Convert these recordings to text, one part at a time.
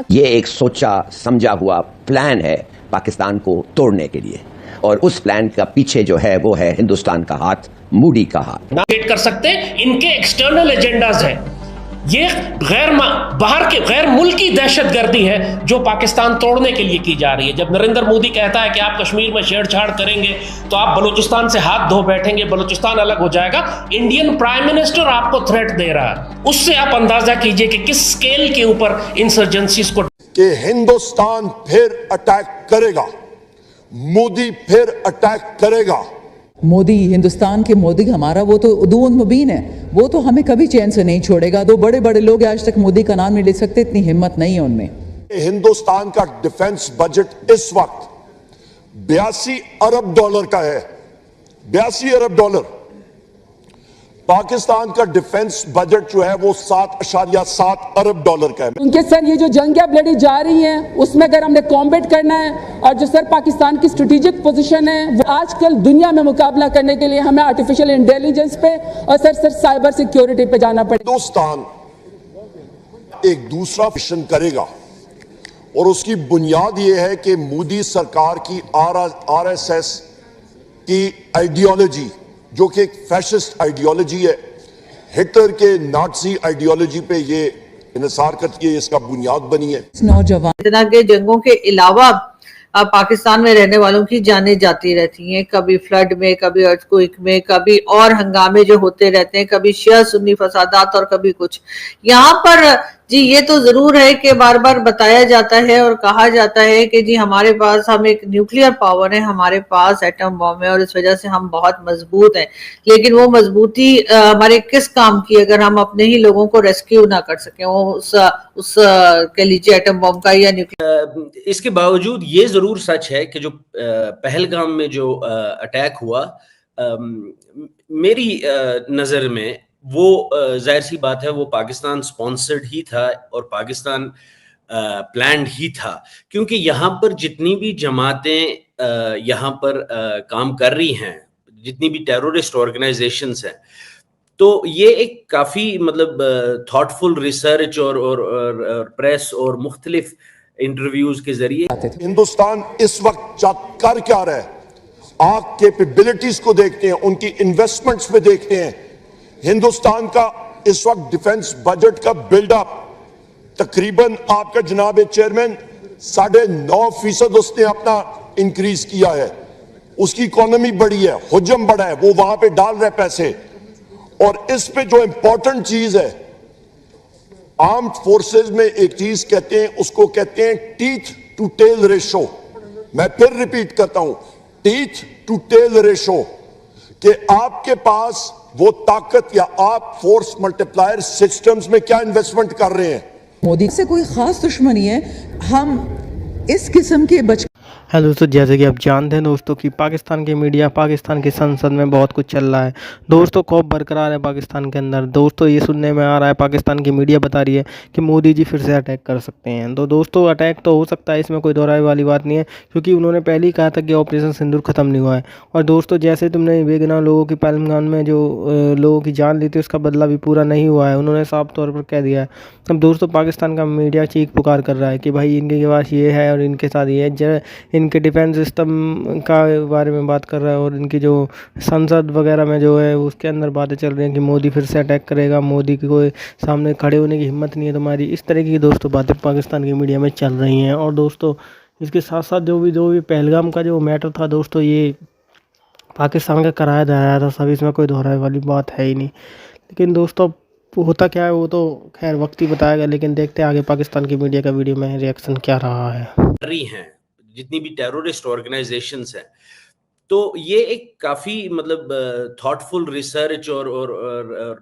یہ ایک سوچا سمجھا ہوا پلان ہے پاکستان کو توڑنے کے لیے، اور اس پلان کا پیچھے جو ہے وہ ہے ہندوستان کا ہاتھ، مودی کا ہاتھ. کر سکتے ان کے ایکسٹرنل ایجنڈاز ہیں. یہ باہر کے غیر ملکی دہشت گردی ہے جو پاکستان توڑنے کے لیے کی جا رہی ہے. جب نریندر مودی کہتا ہے کہ آپ کشمیر میں چھیڑ چھاڑ کریں گے تو آپ بلوچستان سے ہاتھ دھو بیٹھیں گے، بلوچستان الگ ہو جائے گا، انڈین پرائم منسٹر آپ کو تھریٹ دے رہا ہے. اس سے آپ اندازہ کیجئے کہ کس سکیل کے اوپر انسرجنسیز کو کہ ہندوستان پھر اٹیک کرے گا، مودی پھر اٹیک کرے گا. مودی، ہندوستان کے مودی ہمارا وہ تو عدو مبین ہے، وہ تو ہمیں کبھی چین سے نہیں چھوڑے گا. دو بڑے بڑے لوگ آج تک مودی کا نام نہیں لے سکتے، اتنی ہمت نہیں ہے ان میں. ہندوستان کا ڈیفنس بجٹ اس وقت 82 ارب ڈالر کا ہے. 82 ارب ڈالر. پاکستان کا ڈیفنس بجٹ جو ہے وہ 7.7 ارب ڈالر کا ہے. کیونکہ سر یہ جو جنگ اب لڑی جا رہی ہے اس میں اگر ہم نے کامبیٹ کرنا ہے، اور جو سر پاکستان کی اسٹریٹجک پوزیشن ہے وہ آج کل دنیا میں مقابلہ کرنے کے لیے ہمیں آرٹیفیشل انٹیلیجنس پہ اور سر سائبر سیکیورٹی پہ جانا پڑے. ہندوستان ایک دوسرا مشن کرے گا، اور اس کی بنیاد یہ ہے کہ مودی سرکار کی آر ایس ایس کی آئیڈیالوجی، جو کہ ایک فیشسٹ آئیڈیالوجی ہے، ہٹلر کے نازی آئیڈیالوجی پہ یہ انحصار کرتی ہے، اس کا بنیاد بنی ہے. نوجوان اتنا کہ جنگوں کے علاوہ پاکستان میں رہنے والوں کی جانیں جاتی رہتی ہیں، کبھی فلڈ میں، کبھی ارتھکوئک میں، کبھی اور ہنگامے جو ہوتے رہتے ہیں، کبھی شیعہ سنی فسادات اور کبھی کچھ. یہاں پر جی یہ تو ضرور ہے کہ بار بار بتایا جاتا ہے اور کہا جاتا ہے کہ جی ہمارے پاس ہم ایک نیوکلیئر پاور ہے، ہمارے پاس ایٹم بم ہے اور اس وجہ سے ہم بہت مضبوط ہیں. لیکن وہ مضبوطی ہمارے کس کام کی اگر ہم اپنے ہی لوگوں کو ریسکیو نہ کر سکیں، وہ اس کہہ لیجیے ایٹم بم کا یا نیوکلیئر. اس کے باوجود یہ ضرور سچ ہے کہ جو پہلگام میں جو اٹیک ہوا، میری نظر میں وہ ظاہر سی بات ہے وہ پاکستان سپانسرڈ ہی تھا اور پاکستان پلانڈ ہی تھا، کیونکہ یہاں پر جتنی بھی جماعتیں یہاں پر کام کر رہی ہیں، جتنی بھی ٹیرورسٹ آرگنائزیشنز ہیں، تو یہ ایک کافی مطلب تھاٹ فل ریسرچ اور پریس اور مختلف انٹرویوز کے ذریعے ہندوستان اس وقت کر کیا رہا ہے، آپ کیپیبلٹیز کو دیکھتے ہیں، ان کی انویسٹمنٹس پہ دیکھتے ہیں. ہندوستان کا اس وقت ڈیفنس بجٹ کا بلڈ اپ تقریباً آپ کا جناب چیئرمین 9.5% اس نے اپنا انکریز کیا ہے. اس کی اکانومی بڑی ہے، حجم بڑا ہے، وہ وہاں پہ ڈال رہے پیسے. اور اس پہ جو امپورٹنٹ چیز ہے، آرمڈ فورسز میں ایک چیز کہتے ہیں، اس کو کہتے ہیں ٹیتھ ٹو ٹیل ریشو. میں پھر ریپیٹ کرتا ہوں، ٹیتھ ٹو ٹیل ریشو، کہ آپ کے پاس وہ طاقت یا آپ فورس ملٹیپلائر سسٹمز میں کیا انویسٹمنٹ کر رہے ہیں. مودی سے کوئی خاص دشمنی ہے، ہم اس قسم کے ہیلو دوستو، جیسے کہ آپ جانتے ہیں دوستوں کہ پاکستان کی میڈیا، پاکستان کی سنسد میں بہت کچھ چل رہا ہے دوستوں. خوف برقرار ہے پاکستان کے اندر دوستوں. یہ سننے میں آ رہا ہے، پاکستان کی میڈیا بتا رہی ہے کہ مودی جی پھر سے اٹیک کر سکتے ہیں. تو دوستوں اٹیک تو ہو سکتا ہے، اس میں کوئی دو رائے والی بات نہیں ہے، کیونکہ انہوں نے پہلے ہی کہا تھا کہ آپریشن سندور ختم نہیں ہوا ہے. اور دوستوں جیسے تم نے بے گناہ لوگوں کی پہلگام میں جو لوگوں کی جان لی تھی، اس کا بدلہ بھی پورا نہیں ہوا ہے، انہوں نے صاف طور پر کہہ دیا ہے. اب دوستوں پاکستان کا میڈیا چیخ پکار کر رہا ہے کہ بھائی ان کے پاس یہ ہے اور ان کے ساتھ یہ ہے. ان کے ڈیفینس سسٹم کا بارے میں بات کر رہا ہے، اور ان کی جو سنسد وغیرہ میں جو ہے اس کے اندر باتیں چل رہی ہیں کہ مودی پھر سے اٹیک کرے گا، مودی کی کوئی سامنے کھڑے ہونے کی ہمت نہیں ہے تمہاری. اس طرح کی دوستوں باتیں پاکستان کی میڈیا میں چل رہی ہیں. اور دوستوں اس کے ساتھ ساتھ جو بھی پہلگام کا جو میٹر تھا دوستوں، یہ پاکستان کا کرایا دھرایا تھا سب، اس میں کوئی دہرائی والی بات ہے ہی نہیں. لیکن دوستوں ہوتا کیا ہے وہ تو خیر وقت ہی بتائے گا، لیکن دیکھتے ہیں آگے پاکستان کی میڈیا کا ویڈیو میں ریئیکشن کیا رہا ہے. ہیں جتنی بھی ٹیرورسٹ آرگنائزیشنز ہیں، تو یہ ایک کافی مطلب تھاٹ فل ریسرچ اور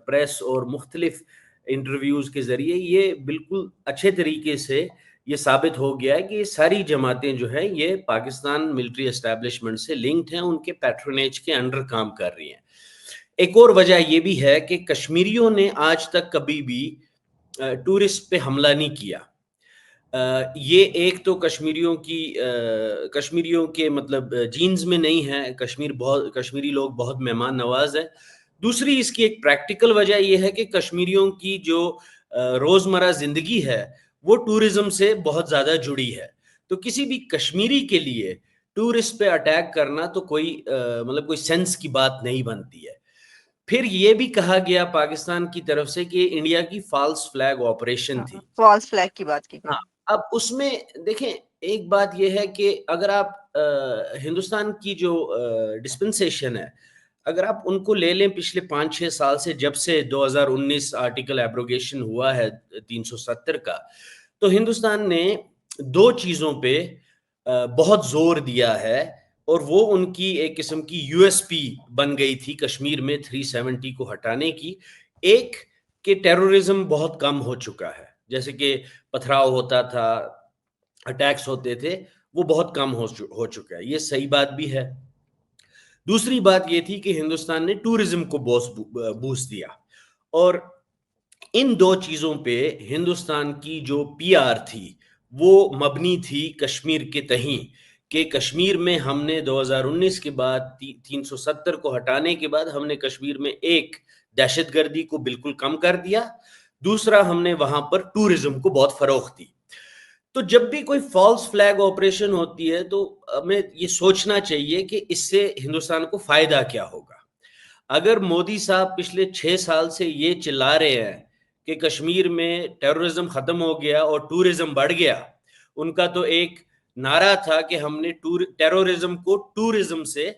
پریس اور مختلف انٹرویوز کے ذریعے یہ بالکل اچھے طریقے سے یہ ثابت ہو گیا ہے کہ یہ ساری جماعتیں جو ہیں یہ پاکستان ملٹری اسٹیبلشمنٹ سے لنکڈ ہیں، ان کے پیٹرونیج کے انڈر کام کر رہی ہیں. ایک اور وجہ یہ بھی ہے کہ کشمیریوں نے آج تک کبھی بھی ٹورسٹ پہ حملہ نہیں کیا. یہ ایک تو کشمیریوں کے مطلب جینز میں نہیں ہے، کشمیری لوگ بہت مہمان نواز ہیں. دوسری اس کی ایک پریکٹیکل وجہ یہ ہے کہ کشمیریوں کی جو روزمرہ زندگی ہے وہ ٹورزم سے بہت زیادہ جڑی ہے. تو کسی بھی کشمیری کے لیے ٹورسٹ پہ اٹیک کرنا تو کوئی مطلب کوئی سینس کی بات نہیں بنتی ہے. پھر یہ بھی کہا گیا پاکستان کی طرف سے کہ انڈیا کی فالس فلیگ آپریشن تھی. فالس فلیگ کی بات کی. ہاں، اب اس میں دیکھیں ایک بات یہ ہے کہ اگر آپ ہندوستان کی جو ڈسپنسیشن ہے اگر آپ ان کو لے لیں پچھلے 5-6 سال سے، جب سے 2019 آرٹیکل ایبروگیشن ہوا ہے 370 کا، تو ہندوستان نے 2 چیزوں پہ بہت زور دیا ہے، اور وہ ان کی ایک قسم کی یو ایس پی بن گئی تھی کشمیر میں 370 کو ہٹانے کی. ایک کہ ٹیرورزم بہت کم ہو چکا ہے، جیسے کہ پتھراؤ ہوتا تھا، اٹیکس ہوتے تھے، وہ بہت کم ہو چکا ہے. یہ صحیح بات بھی ہے. دوسری بات یہ تھی کہ ہندوستان نے ٹورزم کو بوسٹ دیا، اور ان 2 چیزوں پہ ہندوستان کی جو پی آر تھی وہ مبنی تھی کشمیر کے تئیں، کہ کشمیر میں ہم نے 2019 کے بعد 370 کو ہٹانے کے بعد ہم نے کشمیر میں ایک دہشت گردی کو بالکل کم کر دیا، دوسرا ہم نے وہاں پر ٹورزم کو بہت فروغ دی. تو جب بھی کوئی فالس فلیگ آپریشن ہوتی ہے تو ہمیں یہ سوچنا چاہیے کہ اس سے ہندوستان کو فائدہ کیا ہوگا. اگر مودی صاحب پچھلے 6 سال سے یہ چلا رہے ہیں کہ کشمیر میں ٹیرورزم ختم ہو گیا اور ٹورزم بڑھ گیا، ان کا تو ایک نعرہ تھا کہ ہم نے ٹیرورزم کو ٹورزم سے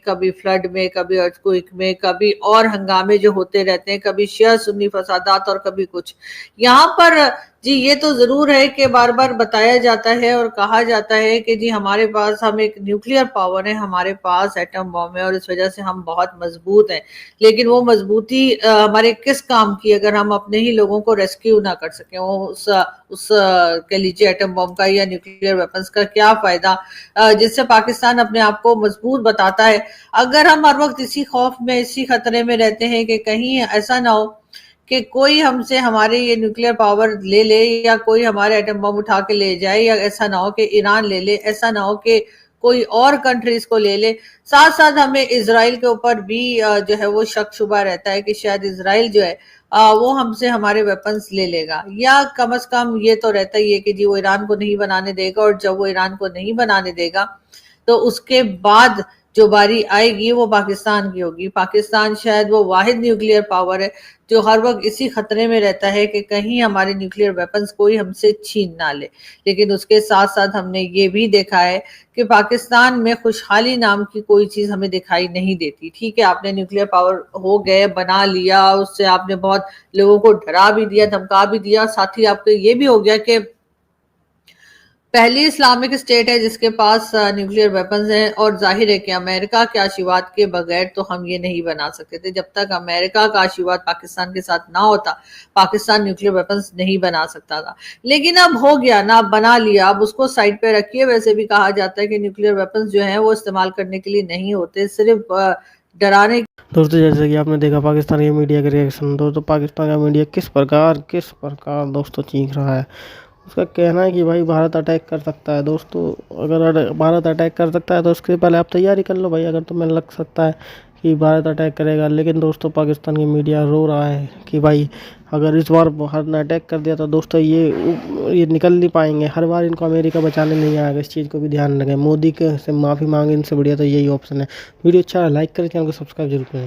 کبھی فلڈ میں، کبھی ارتھکوئک میں، کبھی اور ہنگامے جو ہوتے رہتے ہیں، کبھی شیعہ سنی فسادات اور کبھی کچھ. یہاں پر جی یہ تو ضرور ہے کہ بار بار بتایا جاتا ہے اور کہا جاتا ہے کہ جی ہمارے پاس ہم ایک نیوکلیئر پاور ہے، ہمارے پاس ایٹم بم ہے اور اس وجہ سے ہم بہت مضبوط ہیں. لیکن وہ مضبوطی ہمارے کس کام کی اگر ہم اپنے ہی لوگوں کو ریسکیو نہ کر سکیں؟ وہ اس کہہ لیجیے ایٹم بم کا یا نیوکلیئر ویپنز کا کیا فائدہ، جس سے پاکستان اپنے آپ کو مضبوط بتاتا ہے. اگر ہم ہر وقت اسی خوف میں، اسی خطرے میں رہتے ہیں کہ کہیں ایسا نہ ہو کہ کوئی ہم سے ہمارے یہ نیوکلیئر پاور لے لے، یا کوئی ہمارے ایٹم بم اٹھا کے لے جائے، یا ایسا نہ ہو کہ ایران لے لے، ایسا نہ ہو کہ کوئی اور کنٹریز کو لے لے. ساتھ ساتھ ہمیں اسرائیل کے اوپر بھی جو ہے وہ شک شبہ رہتا ہے کہ شاید اسرائیل جو ہے وہ ہم سے ہمارے ویپنز لے لے گا، یا کم از کم یہ تو رہتا ہی ہے کہ جی وہ ایران کو نہیں بنانے دے گا، اور جب وہ ایران کو نہیں بنانے دے گا تو اس کے بعد جو باری آئے گی وہ پاکستان کی ہوگی. پاکستان شاید وہ واحد نیوکلیئر پاور ہے جو ہر وقت اسی خطرے میں رہتا ہے کہ کہیں ہمارے نیوکلیئر ویپنز کوئی ہم سے چھین نہ لے. لیکن اس کے ساتھ ساتھ ہم نے یہ بھی دیکھا ہے کہ پاکستان میں خوشحالی نام کی کوئی چیز ہمیں دکھائی نہیں دیتی. ٹھیک ہے، آپ نے نیوکلیئر پاور ہو گئے، بنا لیا، اس سے آپ نے بہت لوگوں کو ڈرا بھی دیا، دھمکا بھی دیا، ساتھ ہی آپ کو یہ بھی ہو گیا کہ پہلی اسلامک اسٹیٹ ہے جس کے پاس نیوکلیئر ویپنز ہیں، اور ظاہر ہے کہ امریکہ کے آشیواد کے بغیر تو ہم یہ نہیں بنا سکتے تھے. جب تک امریکہ کا آشیواد پاکستان کے ساتھ نہ ہوتا پاکستان نیوکلیئر ویپنز نہیں بنا سکتا تھا. لیکن اب ہو گیا نا، اب بنا لیا، اب اس کو سائڈ پہ رکھیے. ویسے بھی کہا جاتا ہے کہ نیوکلیئر ویپنز جو ہیں وہ استعمال کرنے کے لیے نہیں ہوتے، صرف ڈرانے. دوستو جیسے کہ آپ نے دیکھا پاکستان کی میڈیا کا ریئیکشن، دوستو پاکستان کا میڈیا کس پرکار دوستو چیخ رہا ہے. اس کا کہنا ہے کہ بھائی بھارت اٹیک کر سکتا ہے. دوستو اگر بھارت اٹیک کر سکتا ہے تو اس کے پہلے آپ تیاری کر لو بھائی، اگر تمہیں لگ سکتا ہے کہ بھارت اٹیک کرے گا. لیکن دوستو پاکستان کی میڈیا رو رہا ہے کہ بھائی اگر اس بار بھارت نے اٹیک کر دیا تو دوستو یہ نکل نہیں پائیں گے. ہر بار ان کو امریکہ بچانے نہیں آئے گا، اس چیز کو بھی دھیان رکھیں. مودی کے سے معافی مانگے ان سے بڑھیا تو یہی آپشن ہے. ویڈیو اچھا ہے لائک کریں، چینل کو سبسکرائب ضرور کریں.